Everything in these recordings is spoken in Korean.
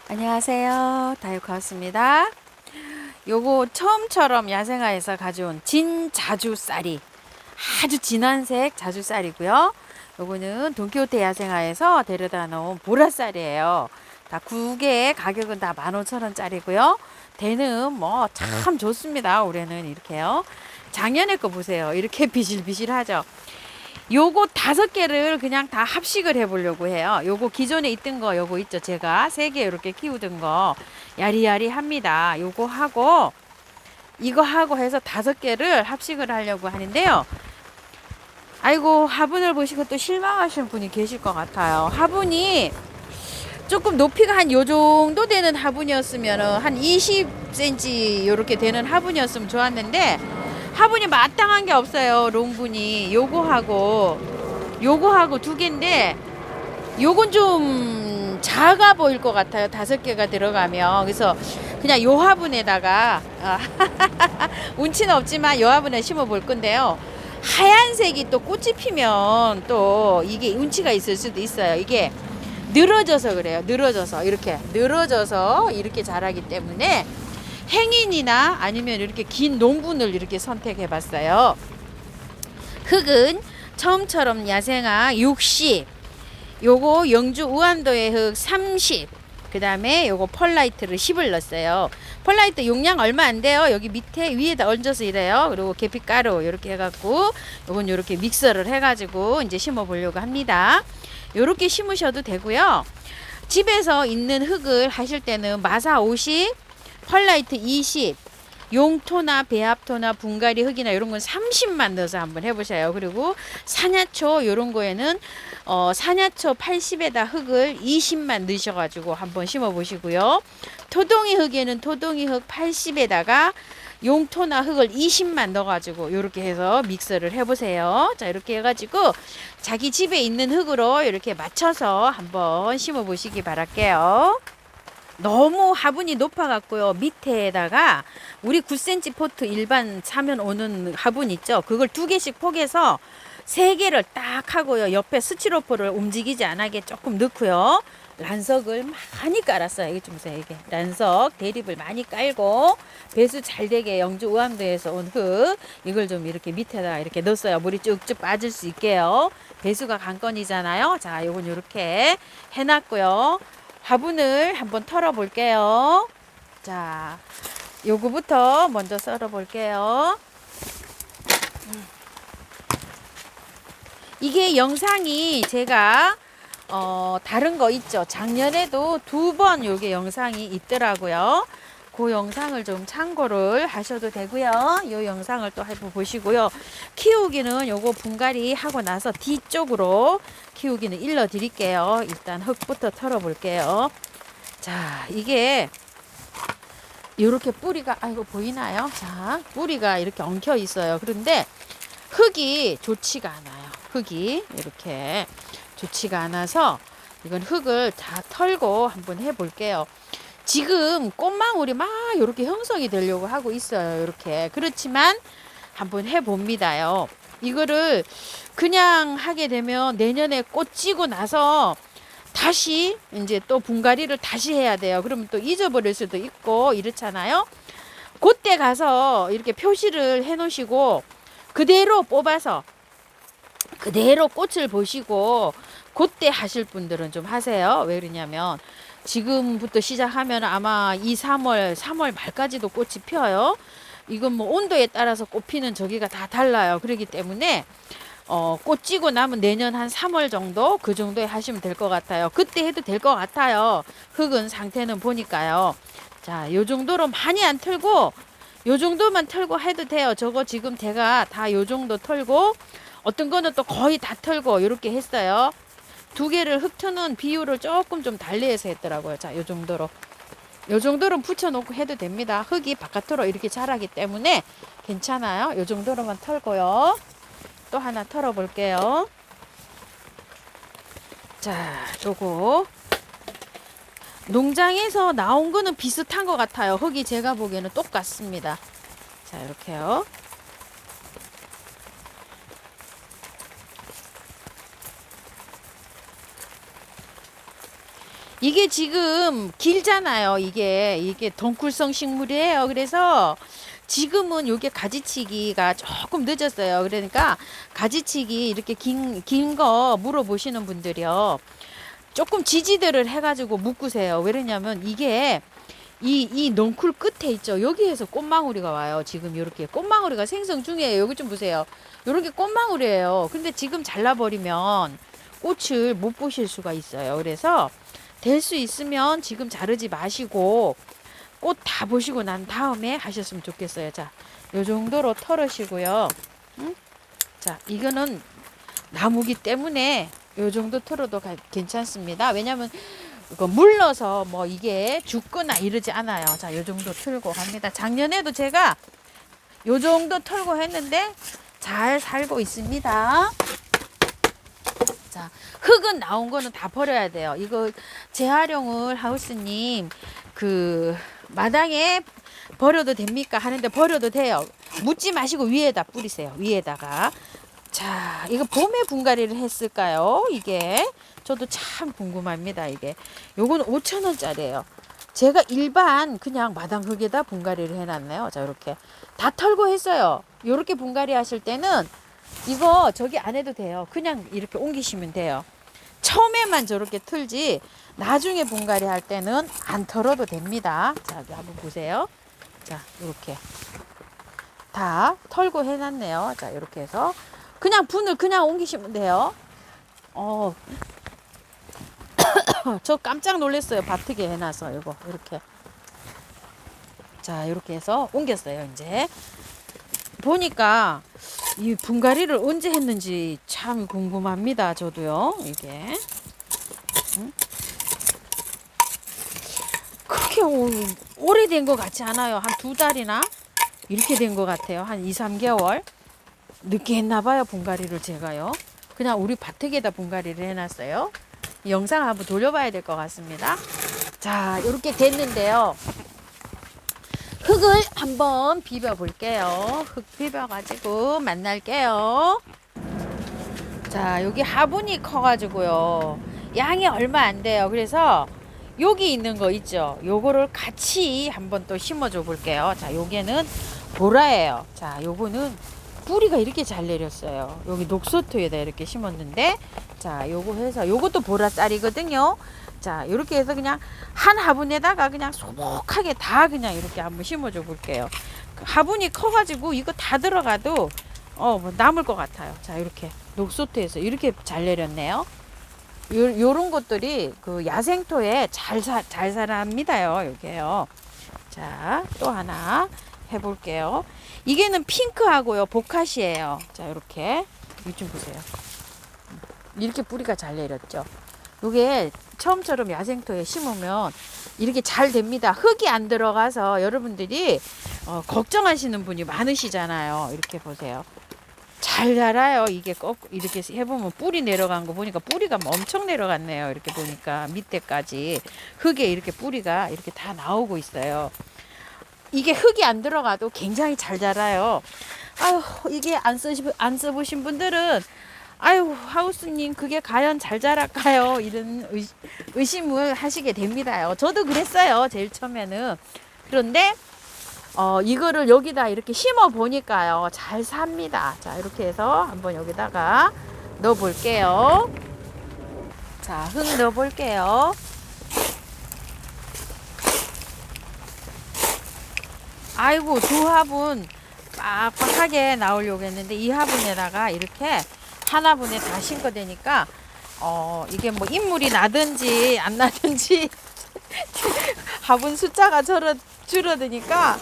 안녕하세요. 다육하우스입니다. 요거 처음처럼 야생화에서 가져온 진자주쌀이 아주 진한 색 자주쌀이고요. 요거는 돈키호테 야생화에서 데려다 놓은 보라쌀이에요. 다 9개의 가격은 다 15,000원짜리고요. 대는 뭐 참 좋습니다. 올해는 이렇게요. 작년에 거 보세요. 이렇게 비실비실하죠. 요거 5개를 그냥 다 합식을 해보려고 해요. 요거 기존에 있던 거 요거 있죠. 제가 3개 이렇게 키우던 거 야리야리 합니다. 요거 하고 이거 하고 해서 5개를 합식을 하려고 하는데요. 아이고, 화분을 보시고 또 실망하시는 분이 계실 것 같아요. 화분이 조금 높이가 한 요 정도 되는 화분이었으면 한 20cm 요렇게 되는 화분이었으면 좋았는데 화분이 마땅한 게 없어요. 롱분이 요거하고 2개인데 요건 좀 작아 보일 것 같아요. 5개가 들어가면. 그래서 그냥 요 화분에다가 운치는 없지만 요 화분에 심어 볼 건데요. 하얀색이 또 꽃이 피면 또 이게 운치가 있을 수도 있어요. 이게 늘어져서 그래요. 늘어져서 이렇게 자라기 때문에 행인이나 아니면 이렇게 긴 논분을 이렇게 선택해 봤어요. 흙은 처음처럼 야생화 60, 요거 영주 우암도의 흙 30, 그 다음에 요거 펄라이트를 10을 넣었어요. 펄라이트 용량 얼마 안 돼요. 여기 밑에 위에다 얹어서 이래요. 그리고 계피가루 이렇게 해갖고 요건 요렇게 믹서를 해가지고 이제 심어 보려고 합니다. 요렇게 심으셔도 되고요. 집에서 있는 흙을 하실 때는 마사 50, 펄라이트 20, 용토나 배합토나 분갈이 흙이나 이런 건 30만 넣어서 한번 해보세요. 그리고 산야초 요런 거에는 산야초 80에다 흙을 20만 넣으셔가지고 한번 심어 보시고요. 토동이 흙에는 토동이 흙 80에다가 용토나 흙을 20만 넣어가지고 이렇게 해서 믹서를 해보세요. 자, 이렇게 해가지고 자기 집에 있는 흙으로 이렇게 맞춰서 한번 심어 보시기 바랄게요. 너무 화분이 높아 갖고요. 밑에다가 우리 9cm 포트 일반 사면 오는 화분 있죠. 그걸 2개씩 포개서 3개를 딱 하고요. 옆에 스티로폼을 움직이지 않게 조금 넣고요. 란석을 많이 깔았어요. 이게 좀 보세요. 이게 란석 대립을 많이 깔고 배수 잘 되게 영주 우암도에서 온 흙 이걸 좀 이렇게 밑에다 이렇게 넣었어요. 물이 쭉쭉 빠질 수 있게요. 배수가 관건이잖아요. 자, 요건 이렇게 해놨고요. 화분을 한번 털어 볼게요. 자, 요거부터 먼저 썰어 볼게요. 이게 영상이 제가 다른 거 있죠. 작년에도 2번 요게 영상이 있더라고요. 그 영상을 좀 참고를 하셔도 되고요. 요 영상을 또 한번 보시고요. 키우기는 요거 분갈이 하고 나서 뒤쪽으로 키우기는 일러 드릴게요. 일단 흙부터 털어 볼게요. 자, 이게 요렇게 뿌리가 아이고 보이나요? 자, 뿌리가 이렇게 엉켜 있어요. 그런데 흙이 좋지가 않아요. 흙이 이렇게 좋지가 않아서 이건 흙을 다 털고 한번 해볼게요. 지금 꽃망울이 막 이렇게 형성이 되려고 하고 있어요. 이렇게 그렇지만 한번 해봅니다요. 이거를 그냥 하게 되면 내년에 꽃 지고 나서 다시 이제 또 분갈이를 다시 해야 돼요. 그러면 또 잊어버릴 수도 있고 이렇잖아요. 그때 가서 이렇게 표시를 해 놓으시고 그대로 뽑아서 그대로 꽃을 보시고 그때 하실 분들은 좀 하세요. 왜 그러냐면 지금부터 시작하면 아마 2, 3월 말까지도 꽃이 펴요. 이건 뭐 온도에 따라서 꽃 피는 저기가 다 달라요. 그렇기 때문에 꽃 지고 나면 내년 한 3월 정도 그 정도에 하시면 될 것 같아요. 그때 해도 될 것 같아요. 흙은 상태는 보니까요. 자, 요 정도로 많이 안 털고 요 정도만 털고 해도 돼요. 저거 지금 제가 다 요 정도 털고 어떤 거는 또 거의 다 털고 이렇게 했어요. 2개를 흙 트는 비율을 조금 좀 달리해서 했더라고요. 자, 요 정도로. 요 정도로 붙여놓고 해도 됩니다. 흙이 바깥으로 이렇게 자라기 때문에 괜찮아요. 요 정도로만 털고요. 또 하나 털어 볼게요. 자, 요거 농장에서 나온 거는 비슷한 것 같아요. 흙이 제가 보기에는 똑같습니다. 자, 이렇게요. 이게 지금 길잖아요. 이게 덩쿨성 식물이에요. 그래서 지금은 요게 가지치기가 조금 늦었어요. 그러니까 가지치기 이렇게 긴 거 물어보시는 분들이요. 조금 지지대를 해가지고 묶으세요. 왜냐면 이게 이 넝쿨 끝에 있죠. 여기에서 꽃망울이가 와요. 지금 이렇게 꽃망울이가 생성 중이에요. 여기 좀 보세요. 이렇게 꽃망울이에요. 근데 지금 잘라버리면 꽃을 못 보실 수가 있어요. 그래서 될 수 있으면 지금 자르지 마시고 꽃 다 보시고 난 다음에 하셨으면 좋겠어요. 자, 요 정도로 털으시고요. 응? 자, 이거는 나무기 때문에 요 정도 털어도 괜찮습니다. 왜냐면 이거 물러서 뭐 이게 죽거나 이러지 않아요. 자, 요 정도 털고 갑니다. 작년에도 제가 요 정도 털고 했는데 잘 살고 있습니다. 자, 흙은 나온 거는 다 버려야 돼요. 이거 재활용을 하우스님 그 마당에 버려도 됩니까? 하는데 버려도 돼요. 묻지 마시고 위에다 뿌리세요. 위에다가. 자, 이거 봄에 분갈이를 했을까요? 이게 저도 참 궁금합니다. 이게 요거는 5,000원짜리예요. 제가 일반 그냥 마당 흙에다 분갈이를 해놨네요. 자, 이렇게 다 털고 했어요. 요렇게 분갈이 하실 때는 이거 저기 안 해도 돼요. 그냥 이렇게 옮기시면 돼요. 처음에만 저렇게 틀지 나중에 분갈이 할 때는 안 털어도 됩니다. 자, 여기 한번 보세요. 자, 이렇게 다 털고 해놨네요. 자, 이렇게 해서 그냥 분을 그냥 옮기시면 돼요. 저 깜짝 놀랐어요. 바트게 해놔서 이거 이렇게. 자, 이렇게 해서 옮겼어요. 이제 보니까 이 분갈이를 언제 했는지 참 궁금합니다. 저도요. 이게 그렇게 오래된 것 같지 않아요. 한 2달이나 이렇게 된 것 같아요. 한 2, 3개월 늦게 했나 봐요. 분갈이를 제가요. 그냥 우리 밭에다 분갈이를 해놨어요. 영상을 한번 돌려봐야 될 것 같습니다. 자, 이렇게 됐는데요. 흙을 한번 비벼 볼게요. 흙 비벼 가지고 만날게요. 자, 여기 화분이 커가지고요. 양이 얼마 안 돼요. 그래서 여기 있는 거 있죠. 요거를 같이 한번 또 심어줘 볼게요. 자, 요게는 보라예요. 자, 요거는 뿌리가 이렇게 잘 내렸어요. 여기 녹소토에다 이렇게 심었는데, 자, 요거 해서 요것도 보라쌀이거든요. 자, 이렇게 해서 그냥 한 화분에다가 그냥 소복하게 다 그냥 이렇게 한번 심어줘 볼게요. 화분이 커가지고 이거 다 들어가도 뭐 남을 것 같아요. 자, 이렇게 녹소토에서 이렇게 잘 내렸네요. 요런 것들이 그 야생토에 잘 자랍니다요. 여기에요. 자, 또 하나 해볼게요. 이게는 핑크하고요. 보카시예요. 자, 이렇게 이좀 보세요. 이렇게 뿌리가 잘 내렸죠. 요게 처음처럼 야생토에 심으면 이렇게 잘 됩니다. 흙이 안 들어가서 여러분들이 걱정하시는 분이 많으시잖아요. 이렇게 보세요. 잘 자라요. 이게 꼭 이렇게 해보면 뿌리 내려간 거 보니까 뿌리가 엄청 내려갔네요. 이렇게 보니까 밑에까지 흙에 이렇게 뿌리가 이렇게 다 나오고 있어요. 이게 흙이 안 들어가도 굉장히 잘 자라요. 아유, 이게 안 써보신 분들은 아유, 하우스님 그게 과연 잘 자랄까요? 이런 의심을 하시게 됩니다요. 저도 그랬어요. 제일 처음에는. 그런데 이거를 여기다 이렇게 심어 보니까요. 잘 삽니다. 자, 이렇게 해서 한번 여기다가 넣어 볼게요. 자, 흙 넣어 볼게요. 아이고, 두 화분 빡빡하게 나오려고 했는데 이 화분에다가 이렇게 한 화분에 다 심고 되니까 이게 뭐 인물이 나든지 안 나든지 화분 숫자가 줄어드니까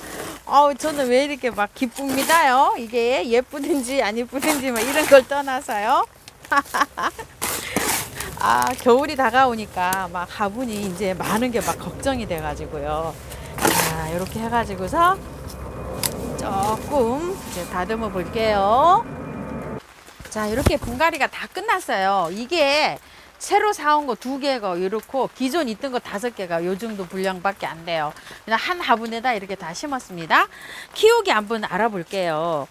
저는 왜 이렇게 막 기쁩니다요. 이게 예쁘든지 안 예쁘든지 막 이런 걸 떠나서요. 겨울이 다가오니까 막 화분이 이제 많은 게 막 걱정이 돼가지고요. 자, 이렇게 해가지고서 조금 이제 다듬어 볼게요. 자, 이렇게 분갈이가 다 끝났어요. 이게 새로 사온 거 2개가 이렇고 기존 있던 거 5개가 요 정도 분량밖에 안 돼요. 그냥 한 화분에다 이렇게 다 심었습니다. 키우기 한번 알아볼게요.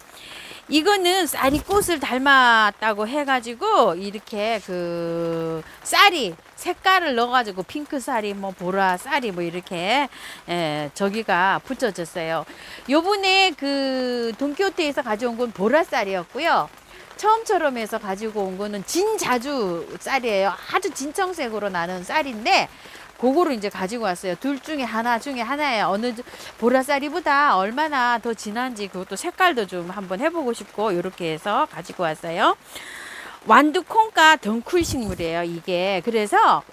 이거는 쌀이 꽃을 닮았다고 해가지고 이렇게 그 쌀이 색깔을 넣어가지고 핑크 쌀이 뭐 보라 쌀이 뭐 이렇게 저기가 붙여졌어요. 요번에 그 돈키호테에서 가져온 건 보라 쌀이었고요. 처음처럼 해서 가지고 온 거는 진자주 쌀이에요. 아주 진청색으로 나는 쌀인데 그거를 이제 가지고 왔어요. 둘 중에 하나예요. 어느 보라쌀이보다 얼마나 더 진한지 그것도 색깔도 좀 한번 해보고 싶고 이렇게 해서 가지고 왔어요. 완두콩과 덩쿨 식물이에요. 이게 그래서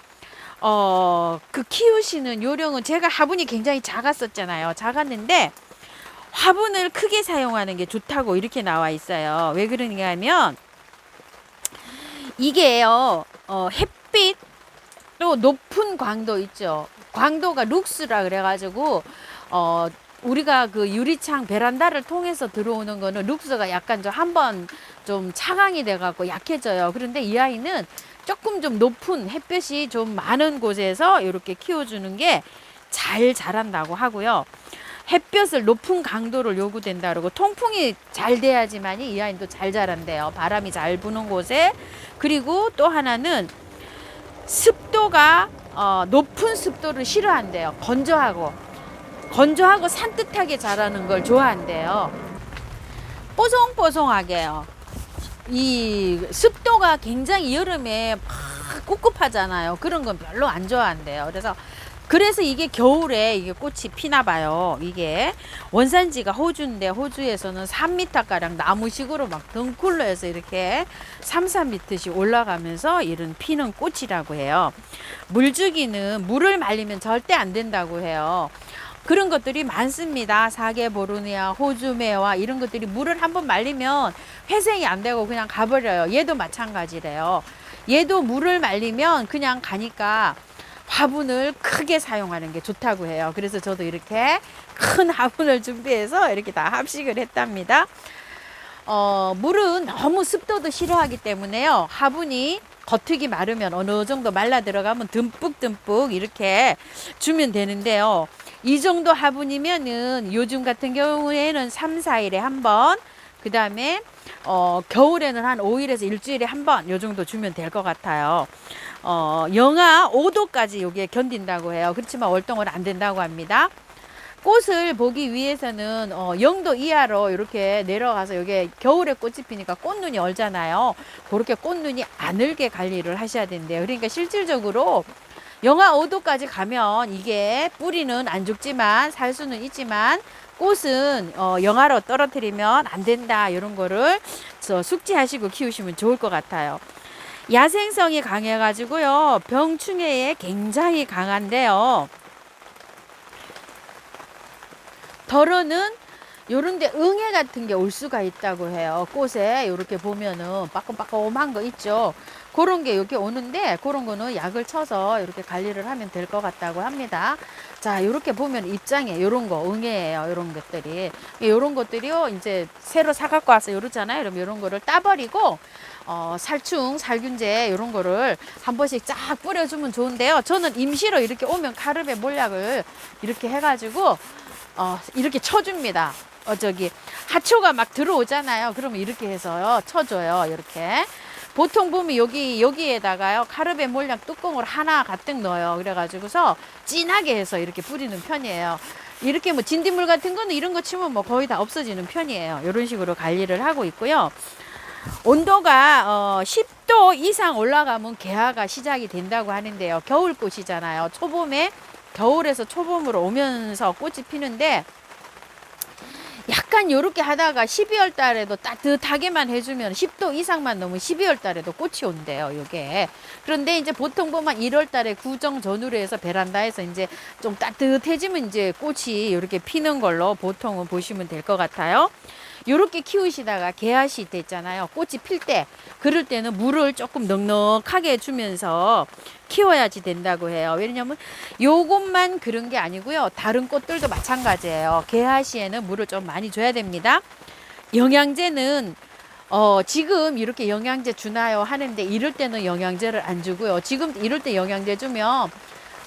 그 키우시는 요령은 제가 화분이 굉장히 작았었잖아요. 작았는데 화분을 크게 사용하는 게 좋다고 이렇게 나와 있어요. 왜 그러냐 하면 이게요 햇빛 또 높은 광도 있죠. 광도가 룩스라 그래가지고 우리가 그 유리창 베란다를 통해서 들어오는 거는 룩스가 약간 좀 한번 좀 차광이 돼갖고 약해져요. 그런데 이 아이는 조금 좀 높은 햇볕이 좀 많은 곳에서 이렇게 키워주는 게 잘 자란다고 하고요. 햇볕을 높은 강도를 요구된다 그러고 통풍이 잘 돼야지만이 이 아이도 잘 자란대요. 바람이 잘 부는 곳에. 그리고 또 하나는 습도가 높은 습도를 싫어한대요. 건조하고 산뜻하게 자라는 걸 좋아한대요. 뽀송뽀송하게요. 이 습도가 굉장히 여름에 막 꿉꿉하잖아요. 그런 건 별로 안 좋아한대요. 그래서 이게 겨울에 이게 꽃이 피나 봐요. 이게 원산지가 호주인데 호주에서는 3m가량 나무식으로 막 덩쿨로 해서 이렇게 3-4m씩 올라가면서 이런 피는 꽃이라고 해요. 물주기는 물을 말리면 절대 안 된다고 해요. 그런 것들이 많습니다. 사계보르니아, 호주매화 이런 것들이 물을 한번 말리면 회생이 안 되고 그냥 가버려요. 얘도 마찬가지래요. 얘도 물을 말리면 그냥 가니까 화분을 크게 사용하는 게 좋다고 해요. 그래서 저도 이렇게 큰 화분을 준비해서 이렇게 다 합식을 했답니다. 물은 너무 습도도 싫어하기 때문에요. 화분이 겉흙이 마르면 어느 정도 말라 들어가면 듬뿍듬뿍 이렇게 주면 되는데요. 이 정도 화분이면은 요즘 같은 경우에는 3-4일에 한 번, 그 다음에 겨울에는 한 5일에서 일주일에 한 번 요 정도 주면 될 것 같아요. 영하 5도까지 요게 견딘다고 해요. 그렇지만 월동은 안 된다고 합니다. 꽃을 보기 위해서는 0도 이하로 이렇게 내려가서 여기 겨울에 꽃이 피니까 꽃눈이 얼잖아요. 그렇게 꽃눈이 안 얼게 관리를 하셔야 된대요. 그러니까 실질적으로 영하 5도까지 가면 이게 뿌리는 안 죽지만 살 수는 있지만 꽃은 영하로 떨어뜨리면 안 된다. 이런 거를 숙지하시고 키우시면 좋을 것 같아요. 야생성이 강해가지고요. 병충해에 굉장히 강한데요. 덜어는 요런데 응애 같은 게 올 수가 있다고 해요. 꽃에 이렇게 보면은 빠끔빠끔한 거 있죠. 그런 게 여기 오는데 그런 거는 약을 쳐서 이렇게 관리를 하면 될 것 같다고 합니다. 자, 이렇게 보면 입장에 이런 거 응애예요. 이런 것들이 이런 것들이요. 이제 새로 사갖고 와서 이러잖아요. 그럼 이런 거를 따버리고 살충, 살균제 이런 거를 한 번씩 쫙 뿌려주면 좋은데요. 저는 임시로 이렇게 오면 카르베 몰약을 이렇게 해가지고 이렇게 쳐줍니다. 저기 하초가 막 들어오잖아요. 그러면 이렇게 해서요 쳐줘요. 이렇게 보통 보면 여기에다가요 카르베 몰약 뚜껑을 하나 가득 넣어요. 그래가지고서 진하게 해서 이렇게 뿌리는 편이에요. 이렇게 뭐 진딧물 같은 거는 이런 거 치면 뭐 거의 다 없어지는 편이에요. 이런 식으로 관리를 하고 있고요. 온도가 10도 이상 올라가면 개화가 시작이 된다고 하는데요. 겨울꽃이잖아요. 초봄에 겨울에서 초봄으로 오면서 꽃이 피는데 약간 요렇게 하다가 12월 달에도 따뜻하게만 해주면 10도 이상만 넘으면 12월 달에도 꽃이 온대요. 요게. 그런데 이제 보통 보면 1월 달에 구정 전후로 해서 베란다에서 이제 좀 따뜻해지면 이제 꽃이 이렇게 피는 걸로 보통은 보시면 될 것 같아요. 요렇게 키우시다가 개화시 됐잖아요. 꽃이 필 때 그럴 때는 물을 조금 넉넉하게 주면서 키워야지 된다고 해요. 왜냐면 요것만 그런 게 아니고요. 다른 꽃들도 마찬가지예요. 개화시에는 물을 좀 많이 줘야 됩니다. 영양제는 지금 이렇게 영양제 주나요 하는데 이럴 때는 영양제를 안 주고요. 지금 이럴 때 영양제 주면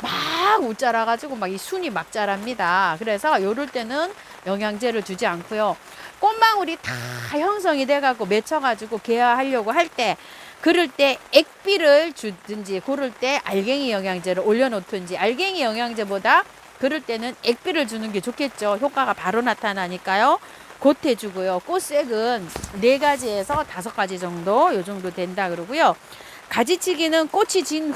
막 웃자라 가지고 막 이 순이 막 자랍니다. 그래서 요럴 때는 영양제를 주지 않고요. 꽃망울이 다 형성이 돼갖고 맺혀가지고 개화하려고 할 때, 그럴 때 액비를 주든지, 그럴 때 알갱이 영양제를 올려놓든지, 알갱이 영양제보다 그럴 때는 액비를 주는 게 좋겠죠. 효과가 바로 나타나니까요. 곧 해주고요. 꽃색은 4가지에서 5가지 정도, 요 정도 된다 그러고요. 가지치기는 꽃이 진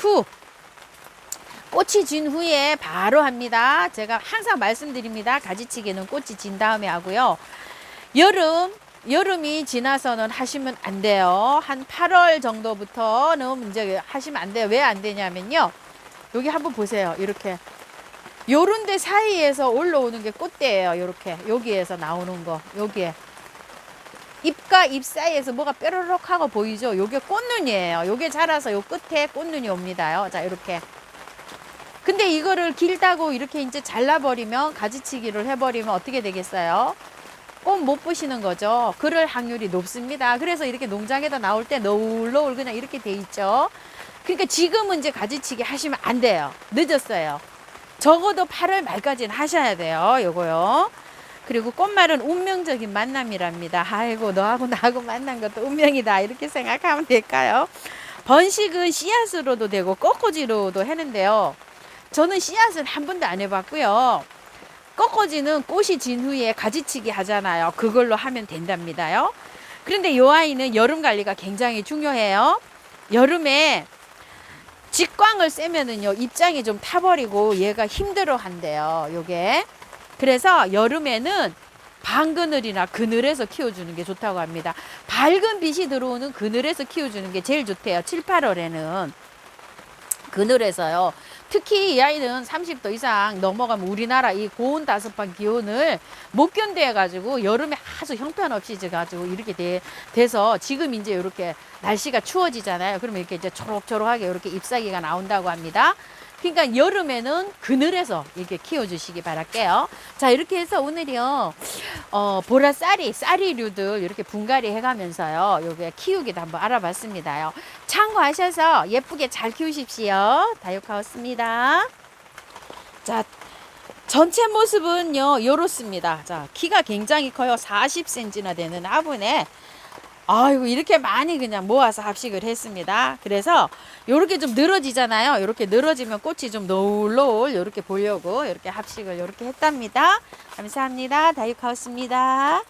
후에 바로 합니다. 제가 항상 말씀드립니다. 가지치기는 꽃이 진 다음에 하고요. 여름이 지나서는 하시면 안 돼요. 한 8월 정도부터는 이제 하시면 안 돼요. 왜 안 되냐면요. 여기 한번 보세요. 이렇게. 요런 데 사이에서 올라오는 게 꽃대예요. 이렇게. 여기에서 나오는 거. 여기에. 잎과 잎 사이에서 뭐가 뾰로록 하고 보이죠? 요게 꽃눈이에요. 요게 자라서 요 끝에 꽃눈이 옵니다요. 자, 이렇게. 근데 이거를 길다고 이렇게 이제 잘라버리면, 가지치기를 해버리면 어떻게 되겠어요? 꽃 못 보시는 거죠. 그럴 확률이 높습니다. 그래서 이렇게 농장에다 나올 때 너울너울 그냥 이렇게 돼 있죠. 그러니까 지금은 이제 가지치기 하시면 안 돼요. 늦었어요. 적어도 8월 말까지는 하셔야 돼요. 요거요. 그리고 꽃말은 운명적인 만남이랍니다. 아이고, 너하고 나하고 만난 것도 운명이다. 이렇게 생각하면 될까요? 번식은 씨앗으로도 되고 꺾어지로도 하는데요. 저는 씨앗은 한 번도 안 해봤고요. 꺾어지는 꽃이 진 후에 가지치기 하잖아요. 그걸로 하면 된답니다요. 그런데 이 아이는 여름 관리가 굉장히 중요해요. 여름에 직광을 쐬면은요, 입장이 좀 타버리고 얘가 힘들어 한대요. 요게. 그래서 여름에는 방그늘이나 그늘에서 키워주는 게 좋다고 합니다. 밝은 빛이 들어오는 그늘에서 키워주는 게 제일 좋대요. 7, 8월에는. 그늘에서요. 특히 이 아이는 30도 이상 넘어가면 우리나라 이 고온 다습한 기온을 못 견뎌가지고 여름에 아주 형편없이 가지고 이렇게 돼서 지금 이제 이렇게 날씨가 추워지잖아요. 그러면 이렇게 이제 초록초록하게 이렇게 잎사귀가 나온다고 합니다. 그러니까 여름에는 그늘에서 이렇게 키워주시기 바랄게요. 자, 이렇게 해서 오늘이요, 쌀이류들 이렇게 분갈이 해가면서요, 요게 키우기도 한번 알아봤습니다요. 참고하셔서 예쁘게 잘 키우십시오. 다육하우스입니다. 자, 전체 모습은요, 요렇습니다. 자, 키가 굉장히 커요. 40cm나 되는 화분에 아이고, 이렇게 많이 그냥 모아서 합식을 했습니다. 그래서 요렇게 좀 늘어지잖아요. 요렇게 늘어지면 꽃이 좀 노을노을 요렇게 보려고 요렇게 합식을 요렇게 했답니다. 감사합니다. 다육하우스입니다.